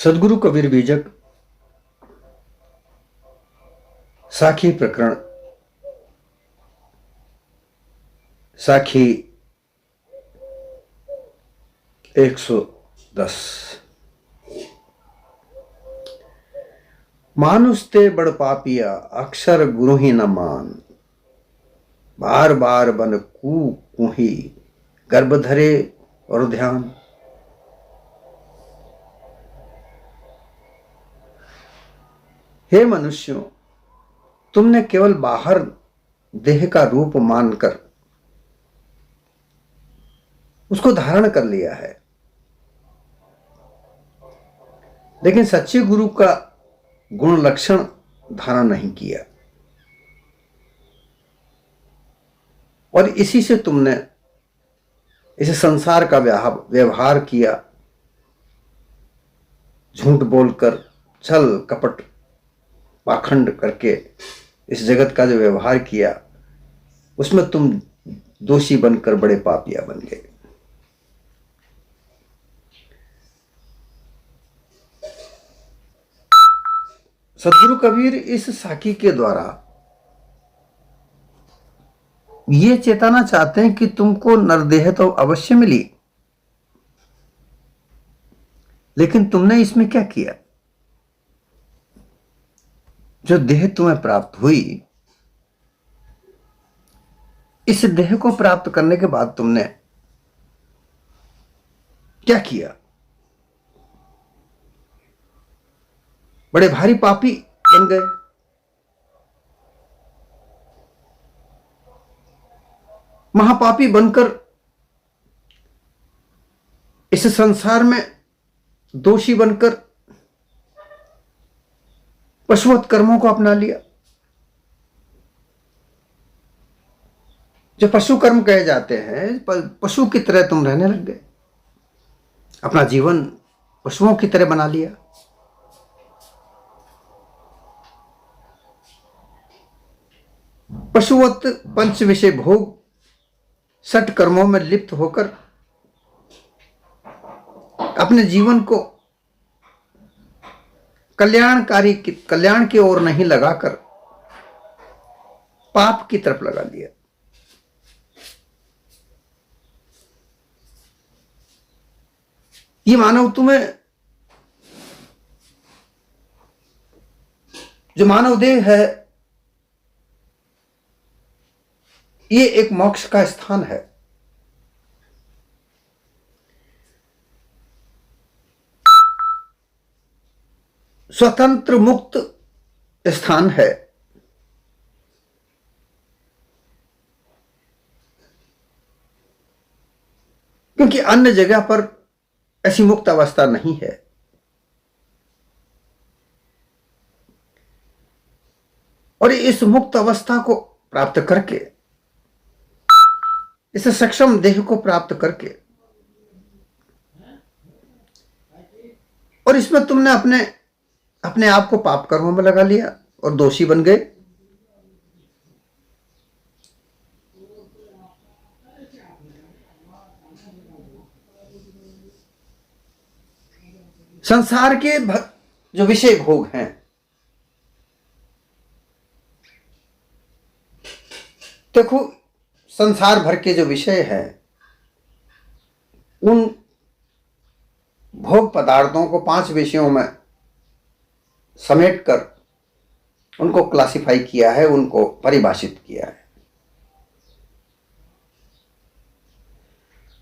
सदगुरु कबीर बीजक साखी प्रकरण साखी 110। मानुष ते बड़ पापिया अक्षर गुरु ही न मान, बार बार बन कुही गर्भ धरे और ध्यान। हे मनुष्यों, तुमने केवल बाहर देह का रूप मानकर उसको धारण कर लिया है, लेकिन सच्चे गुरु का गुण लक्षण धारण नहीं किया, और इसी से तुमने इस संसार का व्यवहार किया। झूठ बोलकर, छल कपट पाखंड करके इस जगत का जो व्यवहार किया, उसमें तुम दोषी बनकर बड़े पापिया बन गए। सदगुरु कबीर इस साखी के द्वारा ये चेताना चाहते हैं कि तुमको नरदेह तो अवश्य मिली, लेकिन तुमने इसमें क्या किया? जो देह तुम्हें प्राप्त हुई, इस देह को प्राप्त करने के बाद तुमने क्या किया? बड़े भारी पापी बन गए। महापापी बनकर इस संसार में दोषी बनकर पशुवत कर्मों को अपना लिया। जो पशु कर्म कहे जाते हैं, पशु की तरह तुम रहने लग गए, अपना जीवन पशुओं की तरह बना लिया। पशुवत पंच विषय भोग सट कर्मों में लिप्त होकर अपने जीवन को कल्याण की ओर नहीं लगाकर पाप की तरफ लगा लिया। ये मानव तुम्हें, जो मानव देह है, ये एक मोक्ष का स्थान है। स्वतंत्र मुक्त स्थान है। क्योंकि अन्य जगह पर ऐसी मुक्त अवस्था नहीं है। और इस मुक्त अवस्था को प्राप्त करके, इस सक्षम देह को प्राप्त करके, और इसमें तुमने अपने आप को पाप कर्मों में लगा लिया और दोषी बन गए। संसार के जो विषय भोग हैं, देखो, संसार भर के जो विषय हैं, उन भोग पदार्थों को 5 विषयों में समेटकर उनको क्लासिफाई किया है, उनको परिभाषित किया है।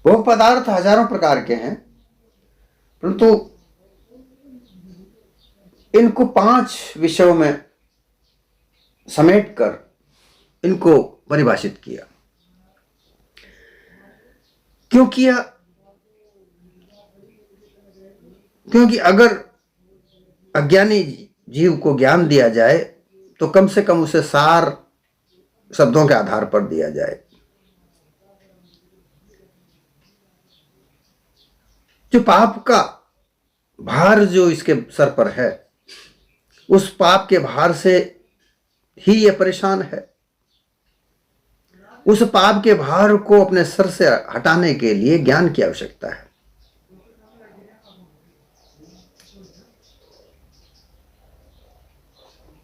भोग पदार्थ हजारों प्रकार के हैं, परंतु इनको 5 विषयों में समेटकर इनको परिभाषित किया। क्यों किया? क्योंकि अगर अज्ञानी जीव को ज्ञान दिया जाए तो कम से कम उसे सार शब्दों के आधार पर दिया जाए। जो पाप का भार जो इसके सर पर है, उस पाप के भार से ही यह परेशान है। उस पाप के भार को अपने सर से हटाने के लिए ज्ञान की आवश्यकता है।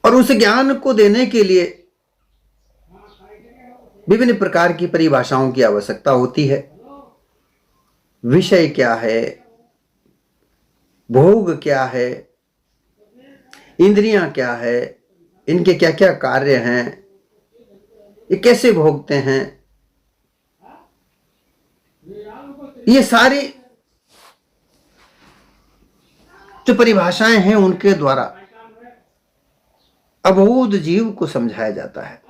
और उस ज्ञान को देने के लिए विभिन्न प्रकार की परिभाषाओं की आवश्यकता होती है। विषय क्या है, भोग क्या है, इंद्रियां क्या है, इनके क्या क्या कार्य हैं, ये कैसे भोगते हैं, ये सारी जो परिभाषाएं हैं उनके द्वारा अबोध जीव को समझाया जाता है।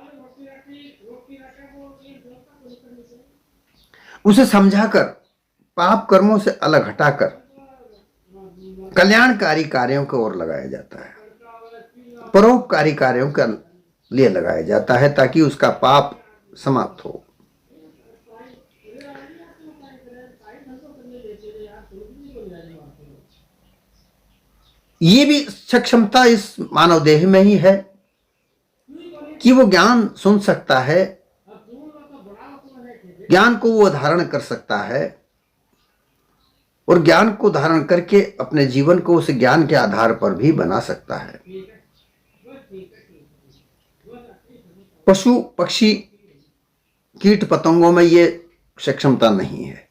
उसे समझाकर पाप कर्मों से अलग हटाकर कल्याणकारी कार्यों की ओर लगाया जाता है, परोपकारी कार्यों के लिए लगाया जाता है, ताकि उसका पाप समाप्त हो। ये भी सक्षमता इस मानव देह में ही है कि वो ज्ञान सुन सकता है, ज्ञान को वो धारण कर सकता है और ज्ञान को धारण करके अपने जीवन को उस ज्ञान के आधार पर भी बना सकता है। पशु पक्षी कीट पतंगों में ये सक्षमता नहीं है।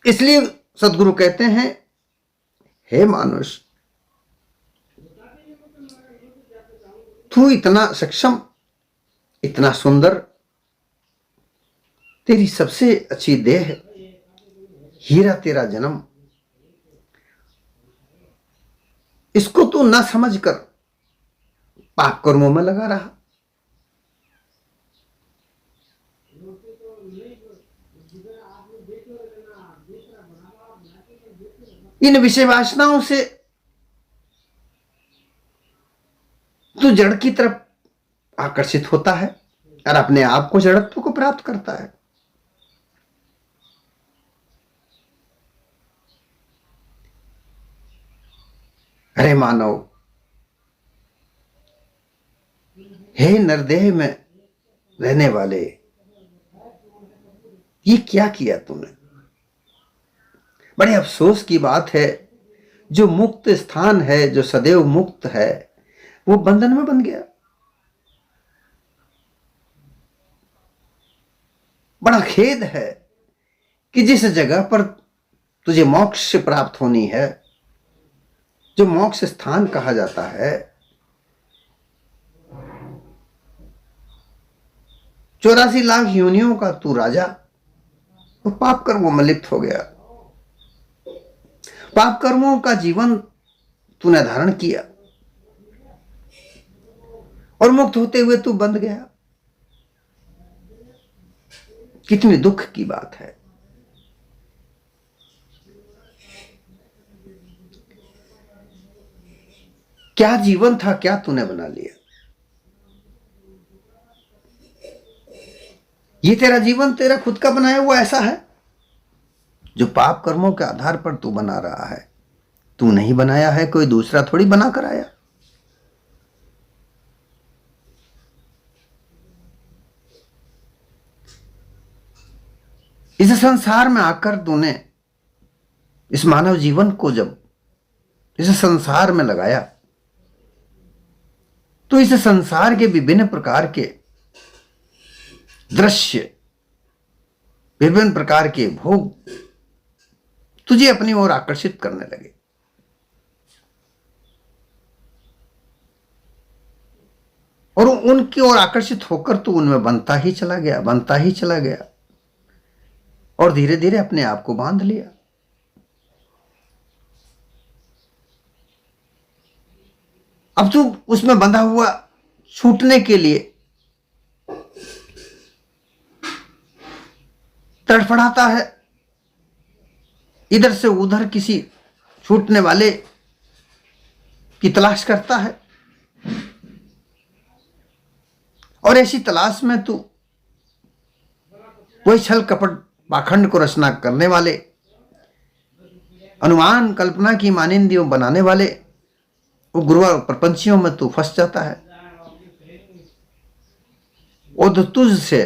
इसलिए सद्गुरु कहते हैं, हे मानुष, तू इतना सक्षम, इतना सुंदर, तेरी सबसे अच्छी देह, हीरा तेरा जन्म, इसको तू ना समझकर पाप कर्मों में लगा रहा। इन विषय वासनाओं से तू जड़ की तरफ आकर्षित होता है और अपने आप को जड़त्व को प्राप्त करता है। अरे मानव, हे नरदेह में रहने वाले, ये क्या किया तूने? बड़े अफसोस की बात है, जो मुक्त स्थान है, जो सदैव मुक्त है, वो बंधन में बन गया। बड़ा खेद है कि जिस जगह पर तुझे मोक्ष प्राप्त होनी है, जो मोक्ष स्थान कहा जाता है, 84 लाख योनियों का तू राजा, वो पाप कर्मों में लिप्त हो गया। पाप कर्मों का जीवन तूने धारण किया और मुक्त होते हुए तू बंध गया। कितनी दुख की बात है। क्या जीवन था, क्या तूने बना लिया? ये तेरा जीवन तेरा खुद का बनाया हुआ ऐसा है जो पाप कर्मों के आधार पर तू बना रहा है। तू नहीं बनाया है, कोई दूसरा थोड़ी बना कर आया। इस संसार में आकर तूने इस मानव जीवन को जब इस संसार में लगाया, तो इस संसार के विभिन्न प्रकार के दृश्य, विभिन्न प्रकार के भोग तुझे अपनी ओर आकर्षित करने लगे। और उनकी ओर आकर्षित होकर तू उनमें बनता ही चला गया, बनता ही चला गया, और धीरे धीरे अपने आप को बांध लिया। अब तू उसमें बंधा हुआ छूटने के लिए तड़फड़ाता है, इधर से उधर किसी छूटने वाले की तलाश करता है, और ऐसी तलाश में तू वही छल कपट पाखंड को रचना करने वाले, अनुमान कल्पना की मानिंदियों बनाने वाले वो गुरुआ प्रपंचियों में तू फंस जाता है। और तुझ से,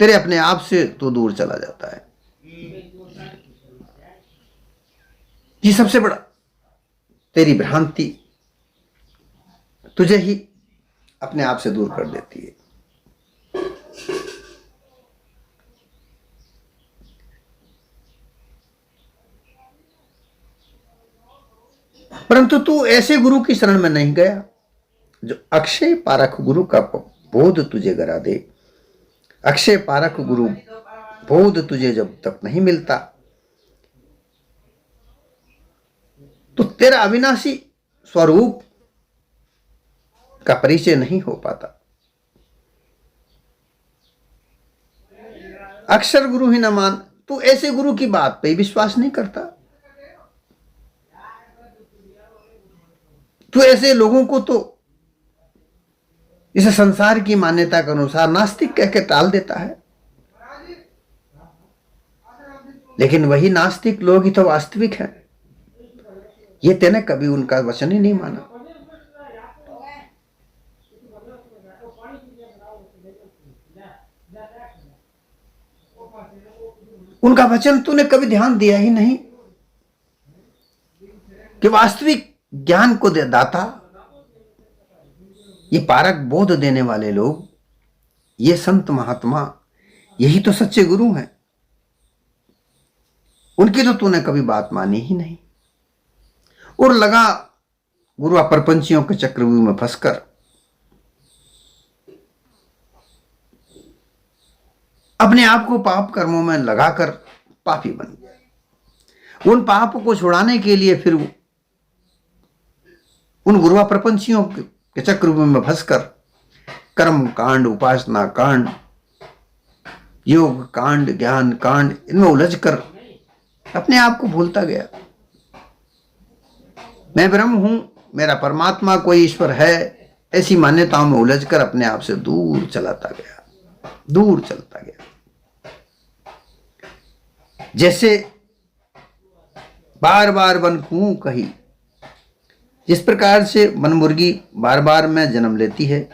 तेरे अपने आप से तू दूर चला जाता है। ये सबसे बड़ा तेरी भ्रांति तुझे ही अपने आप से दूर कर देती है। परंतु तू ऐसे गुरु की शरण में नहीं गया जो अक्षय पारख गुरु का बोध तुझे करा दे। अक्षय पारख गुरु बोध तुझे जब तक नहीं मिलता तो तेरा अविनाशी स्वरूप का परिचय नहीं हो पाता। अक्षर गुरु ही न मान, तू ऐसे गुरु की बात पे विश्वास नहीं करता। तू ऐसे लोगों को तो इस संसार की मान्यता के अनुसार नास्तिक कह के टाल देता है, लेकिन वही नास्तिक लोग ही तो वास्तविक हैं। ये तेने कभी उनका वचन ही नहीं माना। उनका वचन तूने कभी ध्यान दिया ही नहीं कि वास्तविक ज्ञान को दे दाता, ये पारक बोध देने वाले लोग, ये संत महात्मा, यही तो सच्चे गुरु हैं। उनकी तो तूने कभी बात मानी ही नहीं और लगा गुरु परपंचियों के चक्रव्यूह में फंसकर अपने आप को पाप कर्मों में लगाकर पापी बन गया। उन पाप को छुड़ाने के लिए फिर उन गुरुआ प्रपंचियों के चक्रव्यूह में फंसकर कर्म कांड, उपासना कांड, योग कांड, ज्ञान कांड, इनमें उलझकर अपने आप को भूलता गया। मैं ब्रह्म हूं, मेरा परमात्मा कोई ईश्वर है, ऐसी मान्यताओं में उलझकर अपने आप से दूर चलाता गया, दूर चलता गया। जैसे बार बार वन कूं कही, जिस प्रकार से वन मुर्गी बार बार में जन्म लेती है,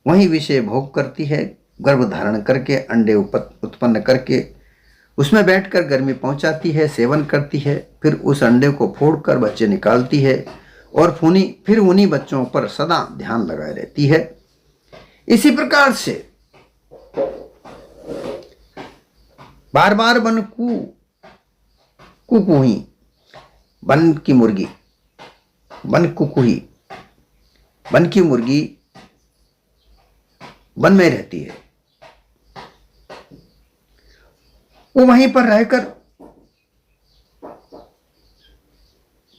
वही विषय भोग करती है, गर्भ धारण करके अंडे उत्पन्न करके उसमें बैठकर गर्मी पहुंचाती है, सेवन करती है, फिर उस अंडे को फोड़कर बच्चे निकालती है और फिर उन्हीं बच्चों पर सदा ध्यान लगाए रहती है। इसी प्रकार से बार बार वन कुकुही, वन की मुर्गी, वन कुकुही, वन की मुर्गी वन में रहती है। वो वहीं पर रहकर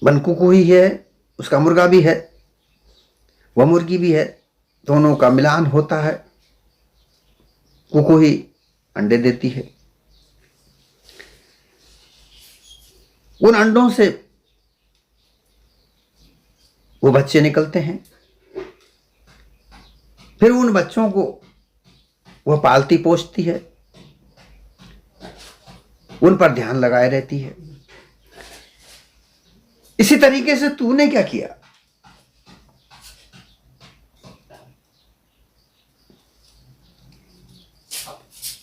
वन कुकुही है, उसका मुर्गा भी है, वह मुर्गी भी है, दोनों का मिलान होता है। कुकुही अंडे देती है, उन अंडों से वो बच्चे निकलते हैं, फिर उन बच्चों को वह पालती पोषती है, उन पर ध्यान लगाए रहती है। इसी तरीके से तूने क्या किया?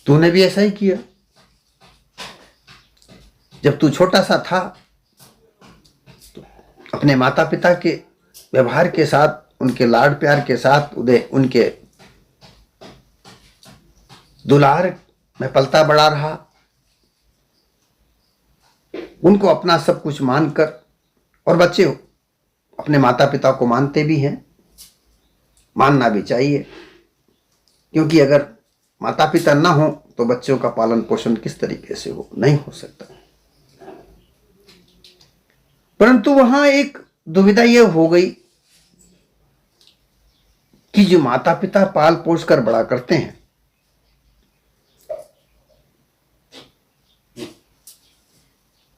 तूने भी ऐसा ही किया। जब तू छोटा सा था तो अपने माता पिता के व्यवहार के साथ, उनके लाड प्यार के साथ, उनके दुलार में पलता बड़ा रहा। उनको अपना सब कुछ मानकर, और बच्चे अपने माता पिता को मानते भी हैं, मानना भी चाहिए, क्योंकि अगर माता पिता ना हो तो बच्चों का पालन पोषण किस तरीके से हो, नहीं हो सकता। परंतु वहां एक दुविधा यह हो गई कि जो माता पिता पाल पोष कर बड़ा करते हैं,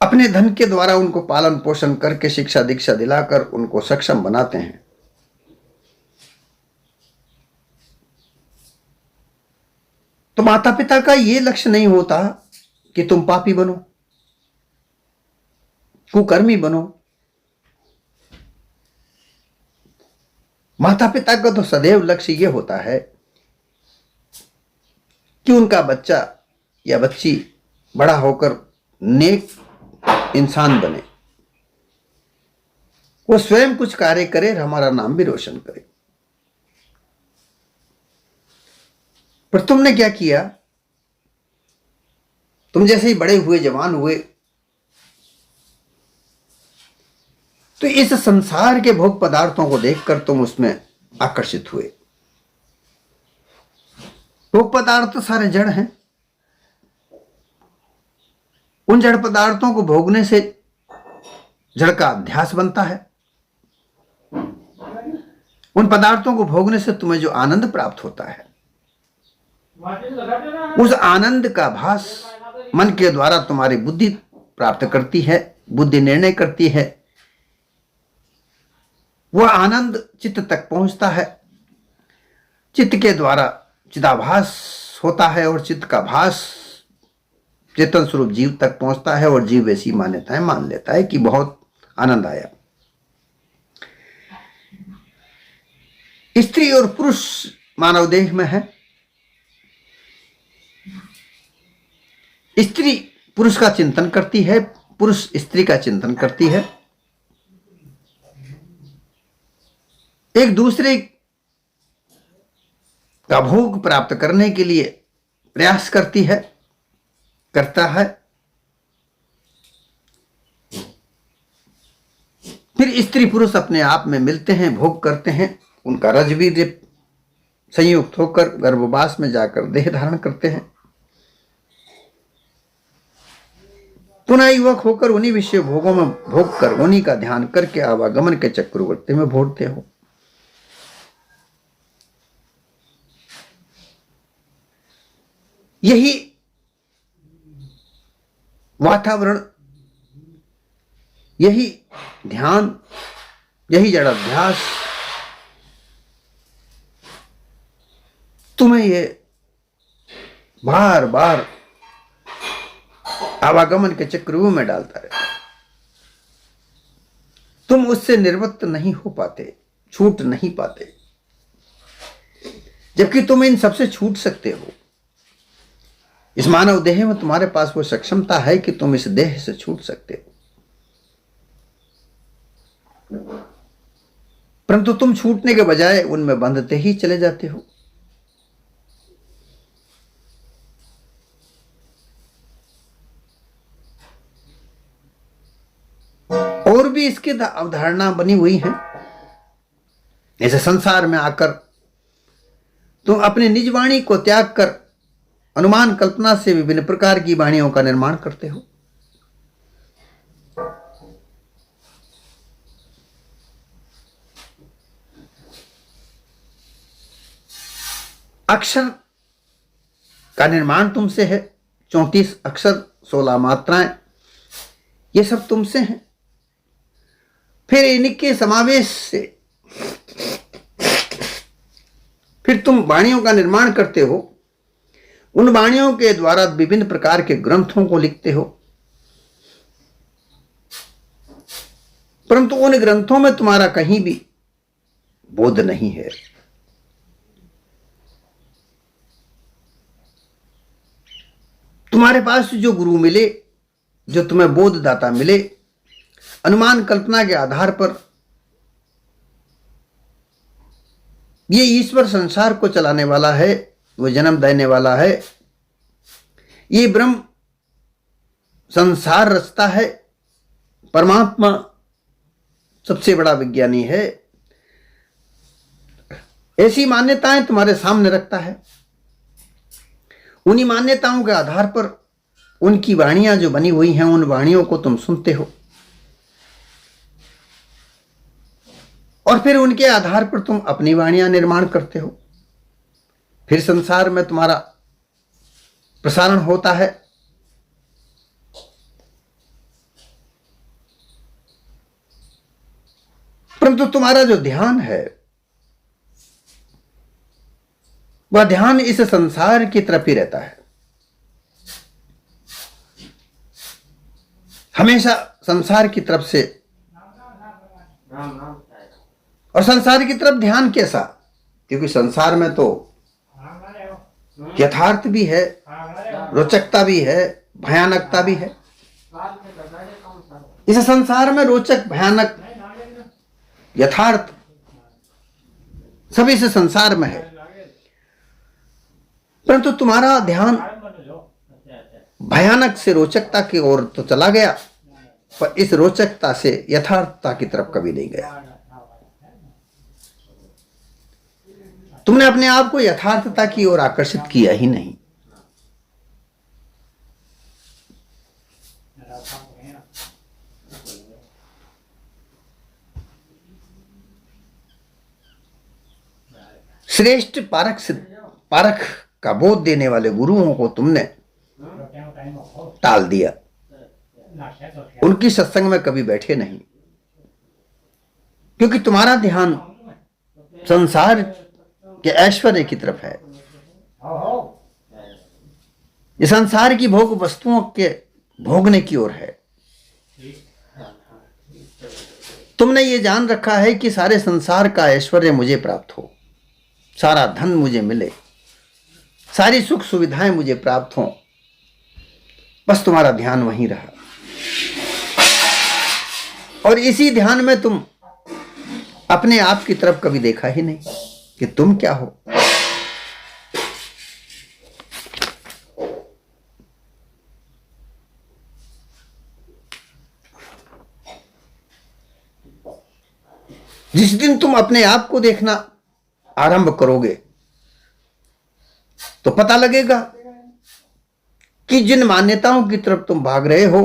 अपने धन के द्वारा उनको पालन पोषण करके शिक्षा दीक्षा दिलाकर उनको सक्षम बनाते हैं, तो माता पिता का यह लक्ष्य नहीं होता कि तुम पापी बनो, कुकर्मी बनो। माता पिता का तो सदैव लक्ष्य यह होता है कि उनका बच्चा या बच्ची बड़ा होकर नेक इंसान बने, वो स्वयं कुछ कार्य करे और हमारा नाम भी रोशन करे। पर तुमने क्या किया, तुम जैसे ही बड़े हुए, जवान हुए, तो इस संसार के भोग पदार्थों को देखकर तुम उसमें आकर्षित हुए। भोग पदार्थ तो सारे जड़ हैं। उन जड़ पदार्थों को भोगने से जड़ का अध्यास बनता है। उन पदार्थों को भोगने से तुम्हें जो आनंद प्राप्त होता है, उस आनंद का भास मन के द्वारा तुम्हारी बुद्धि प्राप्त करती है, बुद्धि निर्णय करती है। वह आनंद चित्त तक पहुंचता है, चित्त के द्वारा चिदाभास होता है और चित्त का भास चेतन स्वरूप जीव तक पहुंचता है और जीव वैसी मान्यताएं मान लेता है कि बहुत आनंद आया। स्त्री और पुरुष मानव देह में है। स्त्री पुरुष का चिंतन करती है, पुरुष स्त्री का चिंतन करती है। एक दूसरे का भोग प्राप्त करने के लिए प्रयास करती है, करता है। फिर स्त्री पुरुष अपने आप में मिलते हैं, भोग करते हैं, उनका रजवीर्य संयुक्त होकर गर्भवास में जाकर देह धारण करते हैं। पुनः युवक होकर उन्हीं विषय भोगों में भोग कर उन्हीं का ध्यान करके आवागमन के चक्रवर्ती में भोगते हो। यही वातावरण, यही ध्यान, यही जड़ अभ्यास तुम्हें ये बार बार आवागमन के चक्रव्यूह में डालता रहता है। तुम उससे निर्वृत्त नहीं हो पाते, छूट नहीं पाते, जबकि तुम इन सबसे छूट सकते हो। इस मानव देह में तुम्हारे पास वो सक्षमता है कि तुम इस देह से छूट सकते हो, परंतु तुम छूटने के बजाय उनमें बंधते ही चले जाते हो। और भी इसकी अवधारणा बनी हुई है। ऐसे संसार में आकर तुम अपनी निज वाणी को त्याग कर अनुमान कल्पना से विभिन्न प्रकार की वाणियों का निर्माण करते हो। अक्षर का निर्माण तुमसे है, 34 अक्षर, 16 मात्राएं, ये सब तुमसे हैं। फिर इनके समावेश से फिर तुम वाणियों का निर्माण करते हो। उन वाणियों के द्वारा विभिन्न प्रकार के ग्रंथों को लिखते हो, परंतु उन ग्रंथों में तुम्हारा कहीं भी बोध नहीं है। तुम्हारे पास जो गुरु मिले, जो तुम्हें बोधदाता मिले, अनुमान कल्पना के आधार पर ये ईश्वर संसार को चलाने वाला है, वो जन्म देने वाला है, ये ब्रह्म संसार रचता है, परमात्मा सबसे बड़ा विज्ञानी है, ऐसी मान्यताएं तुम्हारे सामने रखता है। उन्हीं मान्यताओं के आधार पर उनकी वाणियां जो बनी हुई हैं, उन वाणियों को तुम सुनते हो और फिर उनके आधार पर तुम अपनी वाणियां निर्माण करते हो। फिर संसार में तुम्हारा प्रसारण होता है। परंतु तुम्हारा जो ध्यान है, वह ध्यान इस संसार की तरफ ही रहता है। हमेशा संसार की तरफ से, और संसार की तरफ ध्यान कैसा? क्योंकि संसार में तो यथार्थ भी है, रोचकता भी है, भयानकता भी है। इस संसार में रोचक, भयानक यथार्थ सब इस संसार में है, परंतु तुम्हारा ध्यान भयानक से रोचकता की ओर तो चला गया, पर इस रोचकता से यथार्थता की तरफ कभी नहीं गया। तुमने अपने आप को यथार्थता की ओर आकर्षित किया ही नहीं। श्रेष्ठ पारख का बोध देने वाले गुरुओं को तुमने टाल दिया, उनकी सत्संग में कभी बैठे नहीं, क्योंकि तुम्हारा ध्यान संसार के ऐश्वर्य की तरफ है। ये संसार की भोग वस्तुओं के भोगने की ओर है। तुमने ये जान रखा है कि सारे संसार का ऐश्वर्य मुझे प्राप्त हो, सारा धन मुझे मिले, सारी सुख सुविधाएं मुझे प्राप्त हों, बस तुम्हारा ध्यान वहीं रहा। और इसी ध्यान में तुम अपने आप की तरफ कभी देखा ही नहीं कि तुम क्या हो। जिस दिन तुम अपने आप को देखना आरंभ करोगे तो पता लगेगा कि जिन मान्यताओं की तरफ तुम भाग रहे हो,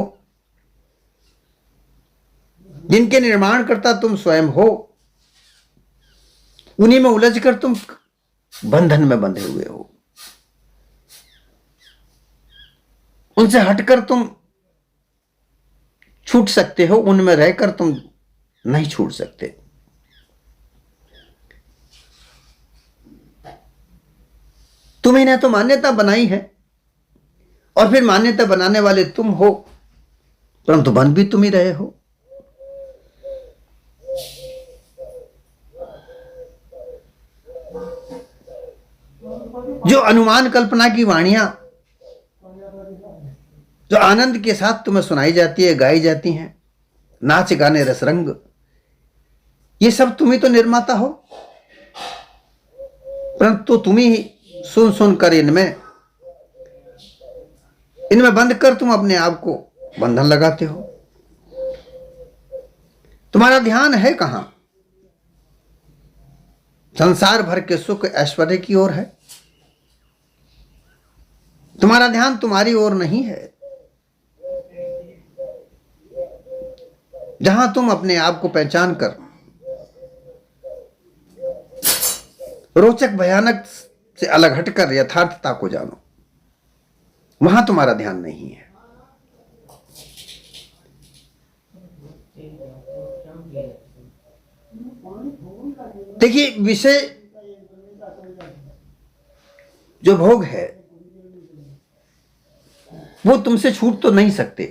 जिनके निर्माण करता तुम स्वयं हो, उन्हीं में उलझकर तुम बंधन में बंधे हुए हो। उनसे हटकर तुम छूट सकते हो, उनमें रहकर तुम नहीं छूट सकते। तुम्हें ने तो मान्यता बनाई है और फिर मान्यता बनाने वाले तुम हो, परंतु बन भी तुम ही रहे हो। जो अनुमान कल्पना की वाणियां जो आनंद के साथ तुम्हें सुनाई जाती है, गाई जाती हैं, नाच गाने रसरंग, ये सब तुम ही तो निर्माता हो, परंतु तुम ही सुन सुनकर इनमें बंद कर तुम अपने आप को बंधन लगाते हो। तुम्हारा ध्यान है कहां? संसार भर के सुख ऐश्वर्य की ओर है। तुम्हारा ध्यान तुम्हारी ओर नहीं है, जहां तुम अपने आप को पहचान कर रोचक भयानक से अलग हटकर यथार्थता को जानो, वहां तुम्हारा ध्यान नहीं है। देखिए, विषय जो भोग है वो तुमसे छूट तो नहीं सकते,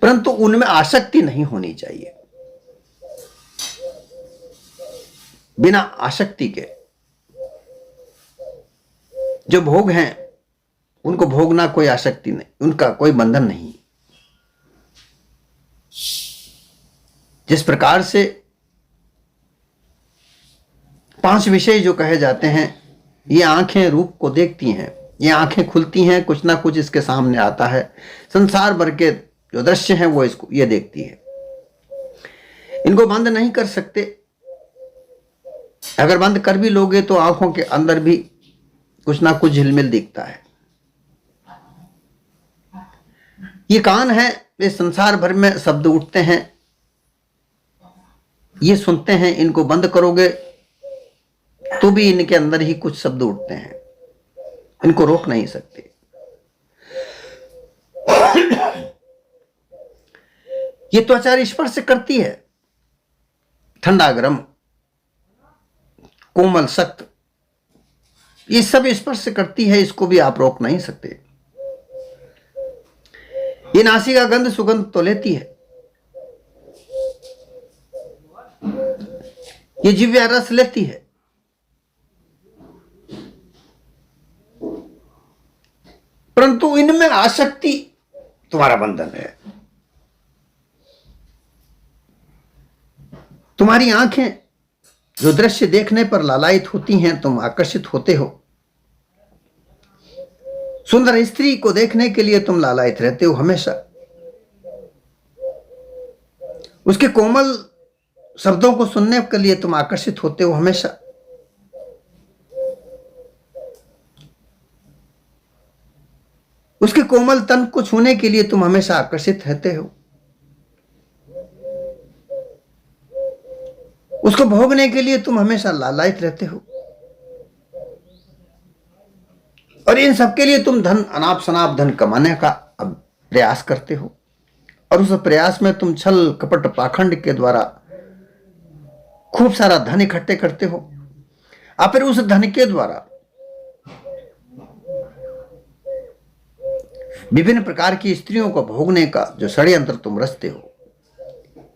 परंतु उनमें आसक्ति नहीं होनी चाहिए। बिना आसक्ति के जो भोग हैं उनको भोगना कोई आसक्ति नहीं, उनका कोई बंधन नहीं। जिस प्रकार से 5 विषय जो कहे जाते हैं, ये आंखें रूप को देखती हैं, ये आंखें खुलती हैं, कुछ ना कुछ इसके सामने आता है, संसार भर के जो दृश्य हैं वो इसको ये देखती है। इनको बंद नहीं कर सकते। अगर बंद कर भी लोगे तो आंखों के अंदर भी कुछ ना कुछ झिलमिल दिखता है। ये कान है, ये संसार भर में शब्द उठते हैं, ये सुनते हैं। इनको बंद करोगे तो भी इनके अंदर ही कुछ शब्द उठते हैं, इनको रोक नहीं सकते। ये त्वचा स्पर्श करती है, ठंडा गरम, कोमल सख्त, ये सब स्पर्श करती है, इसको भी आप रोक नहीं सकते। ये नासिका गंध सुगंध तो लेती है, ये जिह्वा रस लेती है, परंतु इनमें आसक्ति तुम्हारा बंधन है। तुम्हारी आंखें जो दृश्य देखने पर लालायित होती हैं, तुम आकर्षित होते हो। सुंदर स्त्री को देखने के लिए तुम लालायित रहते हो हमेशा। उसके कोमल शब्दों को सुनने के लिए तुम आकर्षित होते हो हमेशा। उसके कोमल तन को छूने के लिए तुम हमेशा आकर्षित रहते हो। उसको भोगने के लिए तुम हमेशा लालायित रहते हो। और इन सबके लिए तुम धन, अनाप शनाप धन कमाने का प्रयास करते हो। और उस प्रयास में तुम छल कपट पाखंड के द्वारा खूब सारा धन इकट्ठे करते हो। और फिर उस धन के द्वारा विभिन्न प्रकार की स्त्रियों को भोगने का जो षड्यंत्र तुम रचते हो,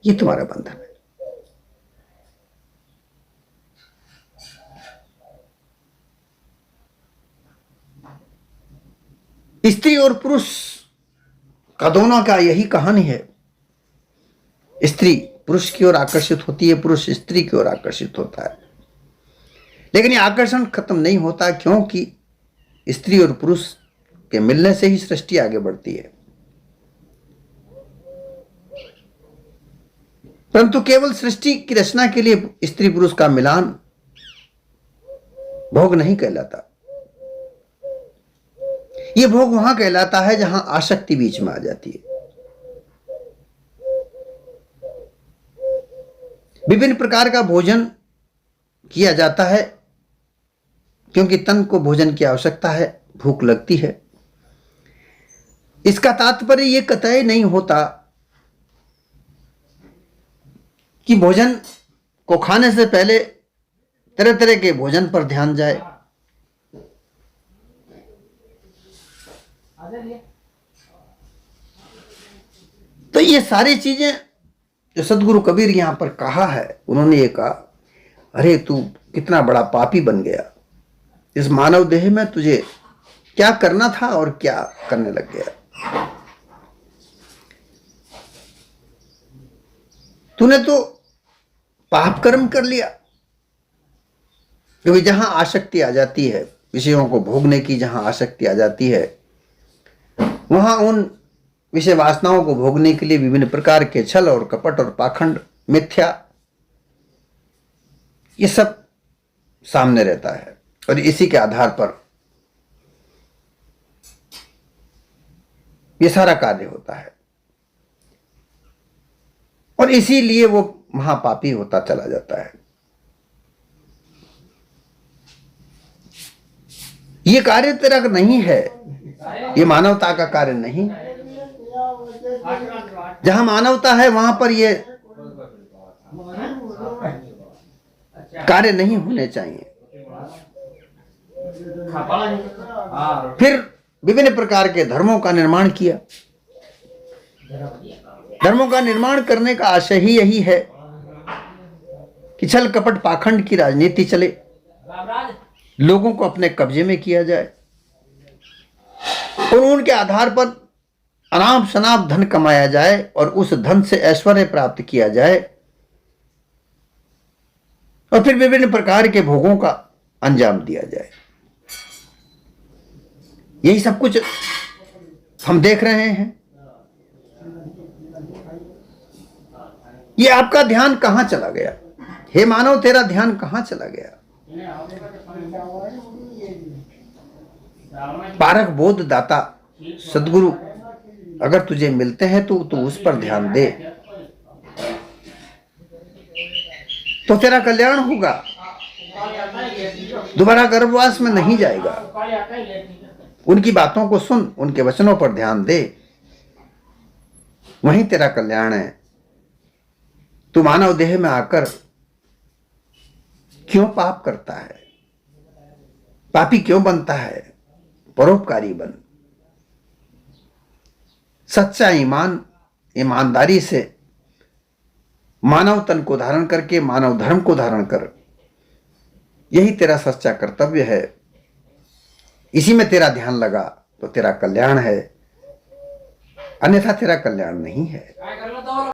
ये तुम्हारा बंधन है। स्त्री और पुरुष का दोनों का यही कहानी है। स्त्री पुरुष की ओर आकर्षित होती है, पुरुष स्त्री की ओर आकर्षित होता है। लेकिन ये आकर्षण खत्म नहीं होता, क्योंकि स्त्री और पुरुष के मिलने से ही सृष्टि आगे बढ़ती है। परंतु केवल सृष्टि की रचना के लिए स्त्री पुरुष का मिलान भोग नहीं कहलाता। यह भोग वहां कहलाता है जहां आसक्ति बीच में आ जाती है। विभिन्न प्रकार का भोजन किया जाता है, क्योंकि तन को भोजन की आवश्यकता है, भूख लगती है। इसका तात्पर्य यह कतई नहीं होता कि भोजन को खाने से पहले तरह तरह के भोजन पर ध्यान जाए। तो ये सारी चीजें जो सदगुरु कबीर यहां पर कहा है, उन्होंने ये कहा, अरे तू कितना बड़ा पापी बन गया, इस मानव देह में तुझे क्या करना था और क्या करने लग गया। तूने तो पाप कर्म कर लिया। क्योंकि जहां आसक्ति आ जाती है, विषयों को भोगने की जहां आसक्ति आ जाती है, वहां उन विषय वासनाओं को भोगने के लिए विभिन्न प्रकार के छल और कपट और पाखंड, मिथ्या, ये सब सामने रहता है। और इसी के आधार पर ये सारा कार्य होता है। और इसीलिए वो महापापी होता चला जाता है। ये कार्य तेरा नहीं है, ये मानवता का कार्य नहीं। जहां मानवता है वहां पर ये कार्य नहीं होने चाहिए। फिर विभिन्न प्रकार के धर्मों का निर्माण किया। धर्मों का निर्माण करने का आशय ही यही है कि छल कपट पाखंड की राजनीति चले, लोगों को अपने कब्जे में किया जाए और उनके आधार पर अनाप शनाप धन कमाया जाए और उस धन से ऐश्वर्य प्राप्त किया जाए और फिर विभिन्न प्रकार के भोगों का अंजाम दिया जाए। यही सब कुछ हम देख रहे हैं। ये आपका ध्यान कहां चला गया? हे मानव, तेरा ध्यान कहां चला गया? पारक बोध दाता सदगुरु अगर तुझे मिलते हैं तो तू उस पर ध्यान दे, तो तेरा कल्याण होगा। दोबारा गर्भवास में नहीं जाएगा। उनकी बातों को सुन, उनके वचनों पर ध्यान दे, वहीं तेरा कल्याण है। तू मानव देह में आकर क्यों पाप करता है? पापी क्यों बनता है? परोपकारी बन। सच्चा ईमान, ईमानदारी से मानव तन को धारण करके मानव धर्म को धारण कर, यही तेरा सच्चा कर्तव्य है। इसी में तेरा ध्यान लगा तो तेरा कल्याण है, अन्यथा तेरा कल्याण नहीं है।